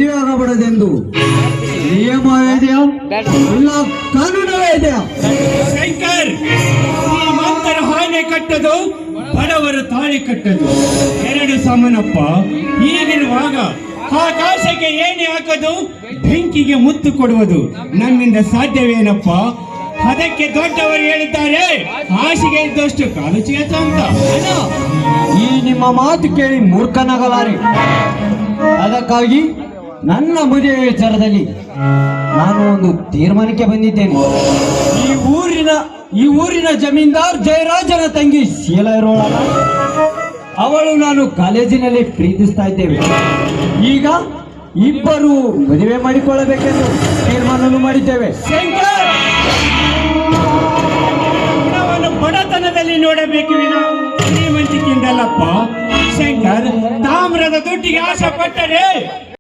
ಮದುವೆಯಾಗಬಾರದೆಂದು ನಿಯಮವೇ ಇದೆಯಾ ಇಲ್ಲ ಕಾನೂನವೇ ಇದೆಯಾ? ಶಂಕರ್, ಶ್ರೀಮಂತರ ಹಾನೆ ಕಟ್ಟದು, ಬಡವರು ತಾಳಿ ಕಟ್ಟದು ಎರಡು ಸಮಾನಪ್ಪ. ಹೀಗಿರುವಾಗ ಆಕಾಶಕ್ಕೆ ಏಣಿ ಹಾಕದು, ಬೆಂಕಿಗೆ ಮುತ್ತು ಕೊಡುವುದು ನಮ್ಮಿಂದ ಸಾಧ್ಯವೇನಪ್ಪ? ಅದಕ್ಕೆ ದೊಡ್ಡವರು ಹೇಳಿದ್ದಾರೆ, ಹಾಸಿಗೆ ಇದ್ದಷ್ಟು ಕಾಲು ಚೇತ ಅಂತ. ಈ ನಿಮ್ಮ ಮಾತು ಕೇಳಿ ಮೂರ್ಖನಾಗಲಾರೆ. ಅದಕ್ಕಾಗಿ ನನ್ನ ಮದುವೆ ವಿಚಾರದಲ್ಲಿ ನಾನು ಒಂದು ತೀರ್ಮಾನಕ್ಕೆ ಬಂದಿದ್ದೇನೆ. ಈ ಊರಿನ ಜಮೀನ್ದಾರ್ ಜಯರಾಜನ ತಂಗಿ ಶೀಲಾ ಇರೋಳಲ್ಲ, ಅವಳು ನಾನು ಕಾಲೇಜಿನಲ್ಲಿ ಪ್ರೀತಿಸ್ತಾ ಇದ್ದೇವೆ. ಈಗ ಇಬ್ಬರು ಮದುವೆ ಮಾಡಿಕೊಳ್ಳಬೇಕೆಂದು ತೀರ್ಮಾನ ಮಾಡಿದ್ದೇವೆ. ಶಂಕರ್, ಅವನು ಬಡತನದಲ್ಲಿ ನೋಡಬೇಕು ವಿನೋ ಶ್ರೀಮಂತಿಕೆಯಿಂದಲ್ಲಪ್ಪ. ಶಂಕರ್, ತಾಮ್ರದ ದುಡ್ಡಿಗೆ ಆಸೆ ಪಟ್ಟರೆ